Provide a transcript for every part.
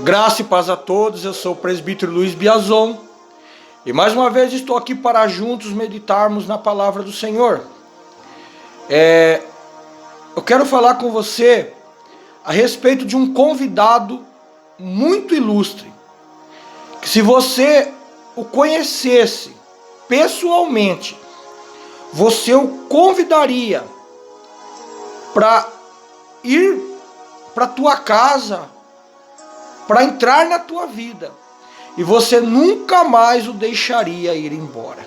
Graça e paz a todos, eu sou o presbítero Luiz Biazon e mais uma vez estou aqui para juntos meditarmos na palavra do Senhor. Eu quero falar com você a respeito de um convidado muito ilustre, que se você o conhecesse pessoalmente, você o convidaria para ir para a tua casa, para entrar na tua vida, e você nunca mais o deixaria ir embora.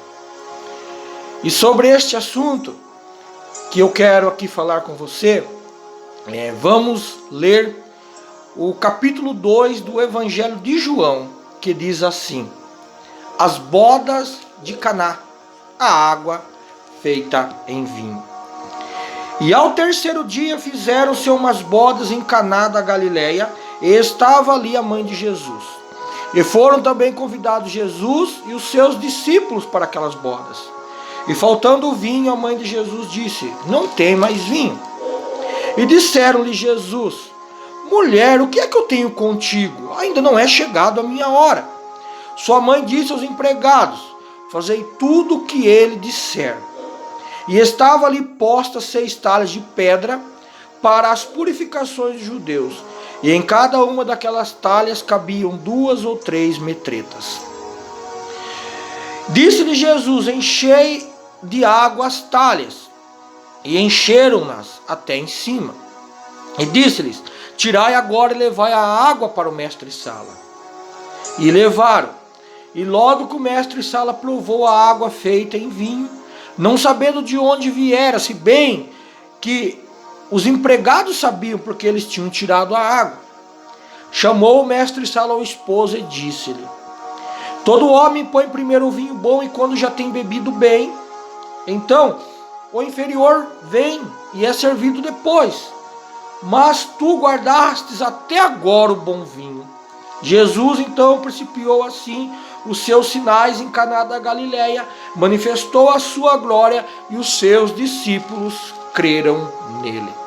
E sobre este assunto que eu quero aqui falar com você, vamos ler o capítulo 2 do Evangelho de João, que diz assim: as bodas de Caná, a água feita em vinho. E ao terceiro dia fizeram-se umas bodas em Caná da Galileia, e estava ali a mãe de Jesus. E foram também convidados Jesus e os seus discípulos para aquelas bodas. E faltando o vinho, a mãe de Jesus disse: não tem mais vinho. E disseram-lhe Jesus: mulher, o que é que eu tenho contigo? Ainda não é chegado a minha hora. Sua mãe disse aos empregados: fazei tudo o que ele disser. E estava ali postas 6 talhas de pedra para as purificações dos judeus, e em cada uma daquelas talhas cabiam 2 ou 3 metretas. Disse-lhe Jesus: enchei de água as talhas. E encheram-nas até em cima. E disse-lhes: tirai agora e levai a água para o mestre-sala. E levaram. E logo que o mestre-sala provou a água feita em vinho, não sabendo de onde viera, se bem que os empregados sabiam, porque eles tinham tirado a água. Chamou o mestre-sala ao esposo e disse-lhe: todo homem põe primeiro o vinho bom, e quando já tem bebido bem, então o inferior vem e é servido depois. Mas tu guardastes até agora o bom vinho. Jesus então principiou assim os seus sinais em Caná da Galileia, manifestou a sua glória, e os seus discípulos creram nele.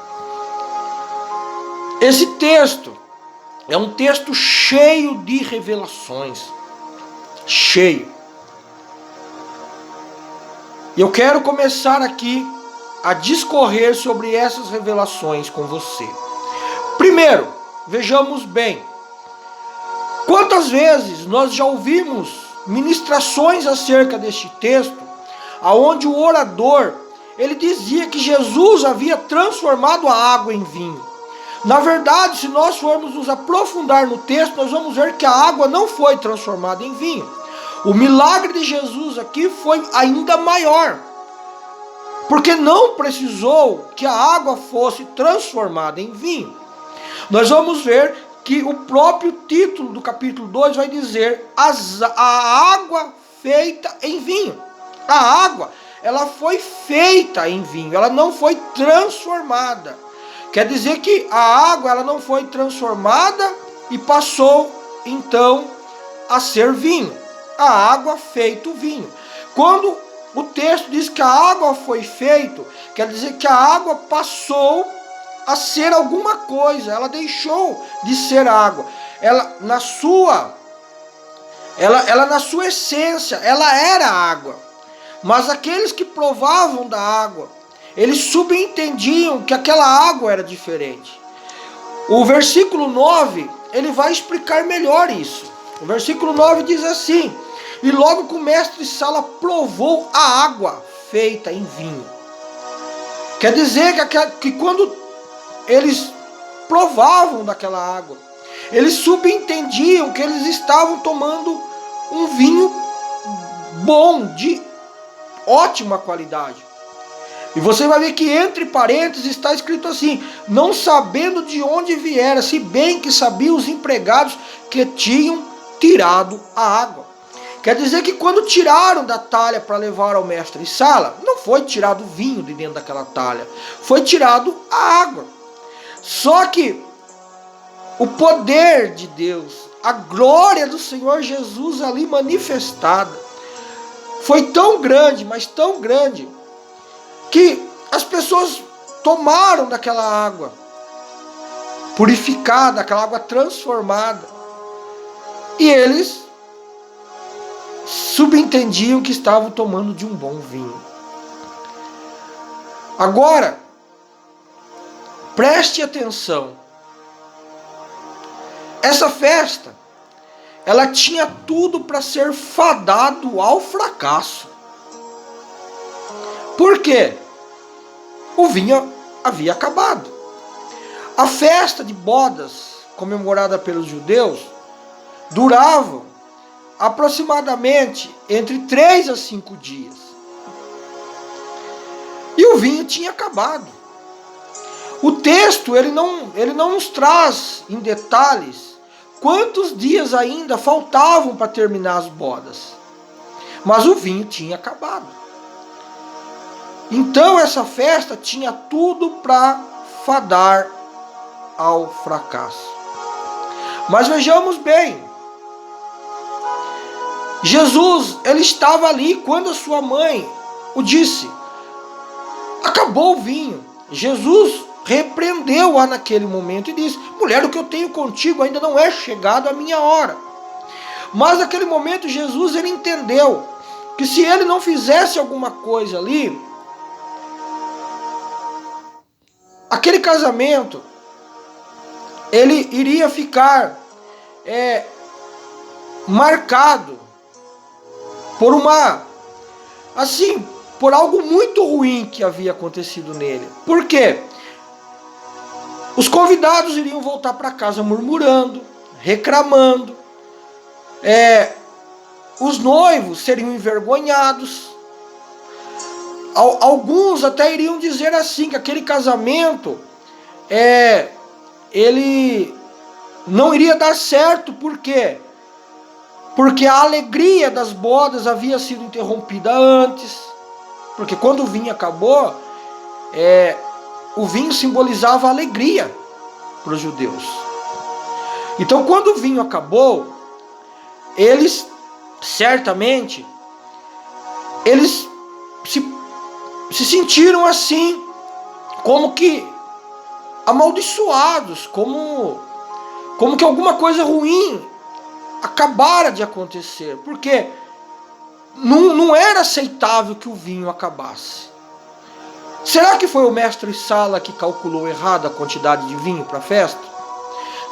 Esse texto é um texto cheio de revelações. Cheio. E eu quero começar aqui a discorrer sobre essas revelações com você. Primeiro, vejamos bem. Quantas vezes nós já ouvimos ministrações acerca deste texto, aonde o orador, ele dizia que Jesus havia transformado a água em vinho. Na verdade, se nós formos nos aprofundar no texto, nós vamos ver que a água não foi transformada em vinho. O milagre de Jesus aqui foi ainda maior, porque não precisou que a água fosse transformada em vinho. Nós vamos ver que o próprio título do capítulo 2 vai dizer a água feita em vinho. A água, ela foi feita em vinho, ela não foi transformada. Quer dizer que a água, ela não foi transformada e passou então a ser vinho. A água feito vinho. Quando o texto diz que a água foi feito, quer dizer que a água passou a ser alguma coisa, ela deixou de ser água. Ela na sua essência, ela era água. Mas aqueles que provavam da água, eles subentendiam que aquela água era diferente. O versículo 9, ele vai explicar melhor isso. O versículo 9 diz assim: e logo que o mestre-sala provou a água feita em vinho. Quer dizer que quando eles provavam daquela água, eles subentendiam que eles estavam tomando um vinho bom, de ótima qualidade. E você vai ver que entre parênteses está escrito assim: não sabendo de onde viera, se bem que sabiam os empregados que tinham tirado a água. Quer dizer que quando tiraram da talha para levar ao mestre-sala, não foi tirado vinho de dentro daquela talha, foi tirado a água. Só que o poder de Deus, a glória do Senhor Jesus ali manifestada, foi tão grande, mas tão grande, que as pessoas tomaram daquela água purificada, aquela água transformada, E eles subentendiam que estavam tomando de um bom vinho. Agora, preste atenção. Essa festa, ela tinha tudo para ser fadado ao fracasso. Por quê? O vinho havia acabado. A festa de bodas, comemorada pelos judeus, durava aproximadamente entre 3 a 5 dias. E o vinho tinha acabado. O texto ele não nos traz em detalhes quantos dias ainda faltavam para terminar as bodas. Mas o vinho tinha acabado. Então essa festa tinha tudo para fadar ao fracasso. Mas vejamos bem, Jesus, ele estava ali quando a sua mãe o disse: acabou o vinho. Jesus repreendeu-a naquele momento e disse: mulher, o que eu tenho contigo ainda não é chegado a minha hora. Mas naquele momento Jesus ele entendeu que se ele não fizesse alguma coisa ali, aquele casamento ele iria ficar marcado por algo muito ruim que havia acontecido nele. Por quê? Os convidados iriam voltar para casa murmurando, reclamando. Os noivos seriam envergonhados. Alguns até iriam dizer assim, que aquele casamento ele não iria dar certo. Por quê? Porque a alegria das bodas havia sido interrompida antes. Porque quando o vinho acabou, o vinho simbolizava a alegria para os judeus. Então quando o vinho acabou, eles certamente se sentiram assim, como que amaldiçoados, como que alguma coisa ruim acabara de acontecer. Porque não era aceitável que o vinho acabasse. Será que foi o mestre Sala que calculou errado a quantidade de vinho para a festa?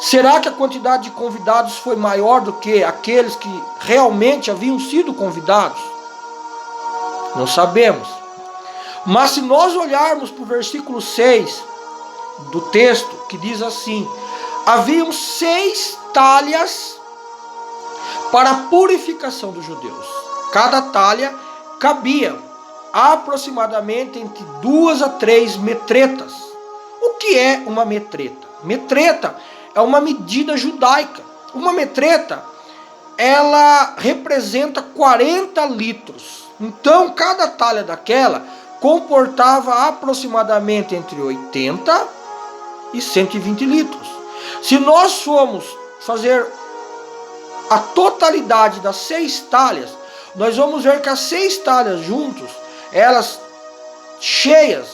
Será que a quantidade de convidados foi maior do que aqueles que realmente haviam sido convidados? Não sabemos. Mas se nós olharmos para o versículo 6 do texto, que diz assim: haviam 6 talhas para a purificação dos judeus. Cada talha cabia aproximadamente entre 2 a 3 metretas. O que é uma metreta? Metreta é uma medida judaica. Uma metreta, ela representa 40 litros. Então, cada talha daquela comportava aproximadamente entre 80 e 120 litros. Se nós formos fazer a totalidade das 6 talhas, nós vamos ver que as 6 talhas juntos, elas cheias,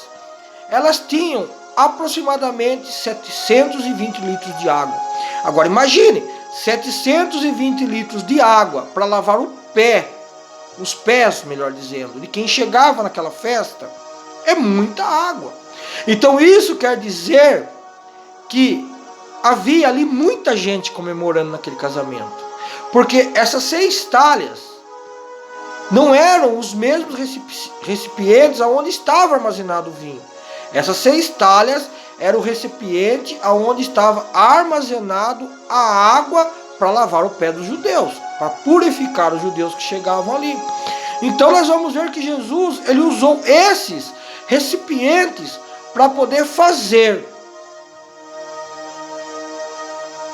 elas tinham aproximadamente 720 litros de água. Agora imagine, 720 litros de água para lavar os pés, melhor dizendo, de quem chegava naquela festa, é muita água. Então isso quer dizer que havia ali muita gente comemorando naquele casamento. Porque essas 6 talhas não eram os mesmos recipientes aonde estava armazenado o vinho. Essas 6 talhas eram o recipiente aonde estava armazenado a água para lavar o pé dos judeus, para purificar os judeus que chegavam ali. Então nós vamos ver que Jesus ele usou esses recipientes para poder fazer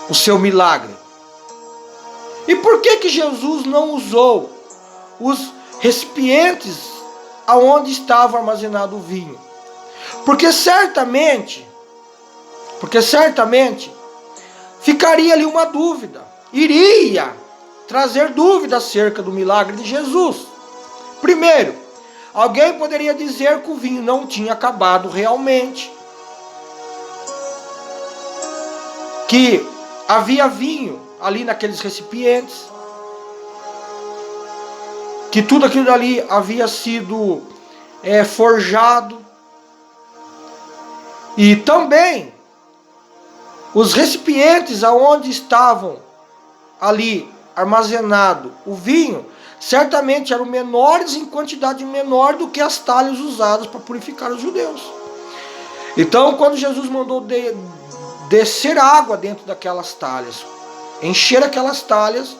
o seu milagre. E por que Jesus não usou os recipientes aonde estava armazenado o vinho? Porque certamente ficaria ali uma dúvida, iria trazer dúvida acerca do milagre de Jesus. Primeiro, alguém poderia dizer que o vinho não tinha acabado realmente, que havia vinho ali naqueles recipientes, que tudo aquilo ali havia sido forjado, e também os recipientes aonde estavam ali armazenado o vinho, certamente eram menores, em quantidade menor do que as talhas usadas para purificar os judeus. Então, quando Jesus mandou descer água dentro daquelas talhas, encher aquelas talhas,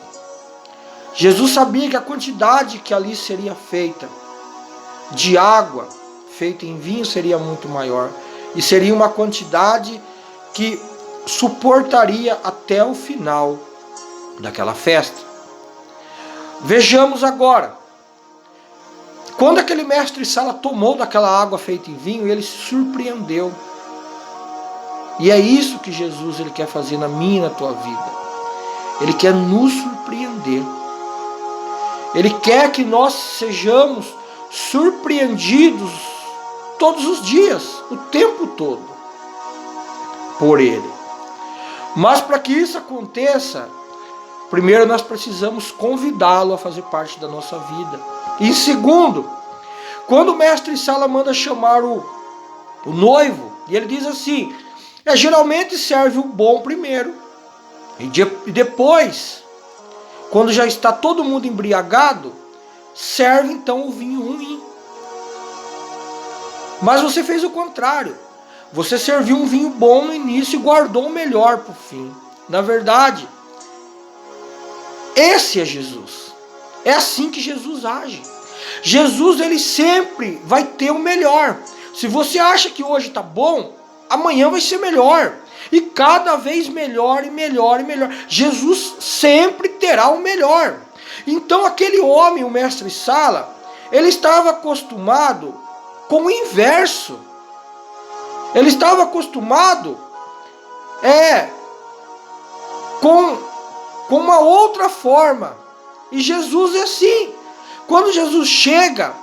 Jesus sabia que a quantidade que ali seria feita de água feita em vinho seria muito maior, e seria uma quantidade que suportaria até o final daquela festa. Vejamos agora, quando aquele mestre-sala tomou daquela água feita em vinho, ele se surpreendeu. E é isso que Jesus ele quer fazer na minha e na tua vida. Ele quer nos surpreender. Ele quer que nós sejamos surpreendidos todos os dias, o tempo todo, por Ele. Mas para que isso aconteça, primeiro nós precisamos convidá-lo a fazer parte da nossa vida. E segundo, quando o mestre-sala manda chamar o noivo, e ele diz assim, geralmente serve o bom primeiro, e depois, quando já está todo mundo embriagado, serve então o vinho ruim. Mas você fez o contrário. Você serviu um vinho bom no início e guardou o melhor para o fim. Na verdade, esse é Jesus. É assim que Jesus age. Jesus, ele sempre vai ter o melhor. Se você acha que hoje está bom, amanhã vai ser melhor. E cada vez melhor e melhor e melhor. Jesus sempre terá o melhor. Então aquele homem, o mestre-sala, ele estava acostumado com o inverso. Ele estava acostumado com uma outra forma. E Jesus é assim. Quando Jesus chega,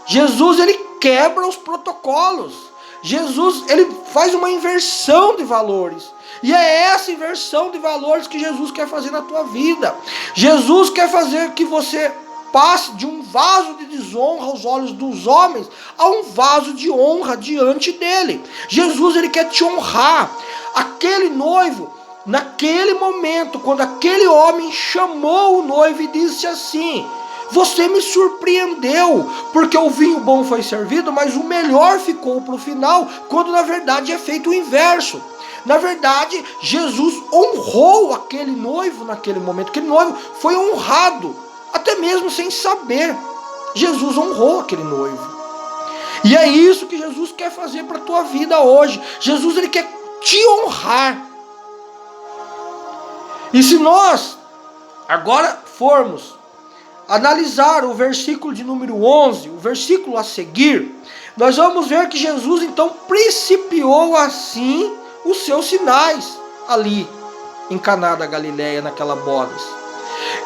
Jesus ele quebra os protocolos. Jesus ele faz uma inversão de valores. E é essa inversão de valores que Jesus quer fazer na tua vida. Jesus quer fazer que você passe de um vaso de desonra aos olhos dos homens a um vaso de honra diante dele. Jesus ele quer te honrar. Aquele noivo, naquele momento, quando aquele homem chamou o noivo e disse assim: você me surpreendeu, porque o vinho bom foi servido, mas o melhor ficou para o final, quando na verdade é feito o inverso. Na verdade, Jesus honrou aquele noivo naquele momento. Aquele noivo foi honrado, até mesmo sem saber. Jesus honrou aquele noivo. E é isso que Jesus quer fazer para a tua vida hoje. Jesus ele quer te honrar. E se nós agora formos analisar o versículo de número 11, o versículo a seguir, nós vamos ver que Jesus então principiou assim os seus sinais ali em Caná da Galileia, naquela boda.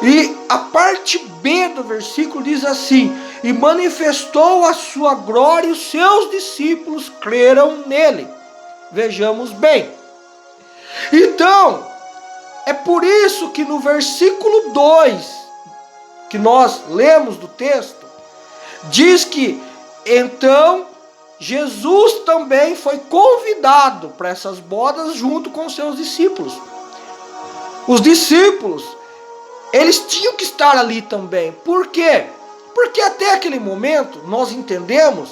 E a parte B do versículo diz assim: e manifestou a sua glória e os seus discípulos creram nele. Vejamos bem. Então, é por isso que no versículo 2, que nós lemos do texto, diz que então Jesus também foi convidado para essas bodas junto com seus discípulos. Os discípulos, eles tinham que estar ali também. Por quê? Porque até aquele momento nós entendemos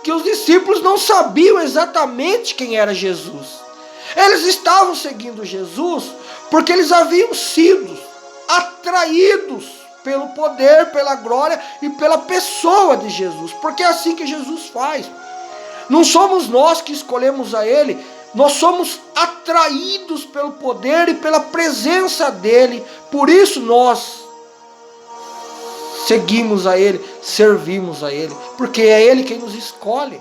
que os discípulos não sabiam exatamente quem era Jesus. Eles estavam seguindo Jesus porque eles haviam sido atraídos pelo poder, pela glória e pela pessoa de Jesus. Porque é assim que Jesus faz. Não somos nós que escolhemos a Ele, nós somos atraídos pelo poder e pela presença dEle. Por isso nós seguimos a Ele, servimos a Ele, porque é Ele quem nos escolhe.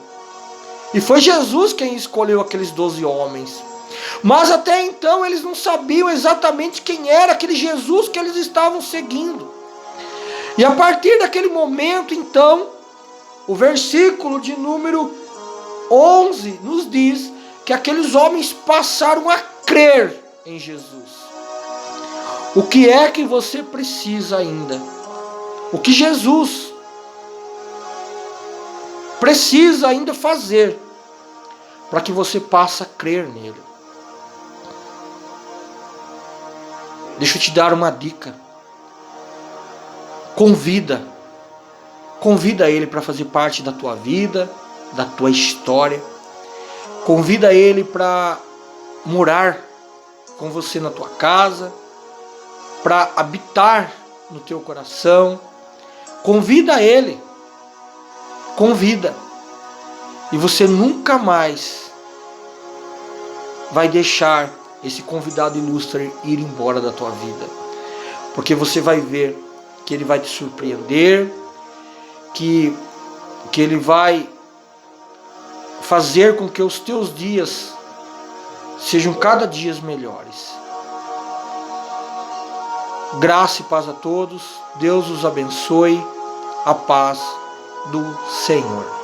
E foi Jesus quem escolheu aqueles 12 homens. Mas até então eles não sabiam exatamente quem era aquele Jesus que eles estavam seguindo. E a partir daquele momento, então, o versículo de número 11 nos diz que aqueles homens passaram a crer em Jesus. O que é que você precisa ainda? O que Jesus precisa ainda fazer para que você possa crer nele? Deixa eu te dar uma dica. Convida ele para fazer parte da tua vida, da tua história. Convida ele para morar com você na tua casa, para habitar no teu coração. Convida ele. Convida. E você nunca mais vai deixar esse convidado ilustre ir embora da tua vida. Porque você vai ver que ele vai te surpreender, que ele vai fazer com que os teus dias sejam cada dia melhores. Graça e paz a todos. Deus os abençoe. A paz do Senhor.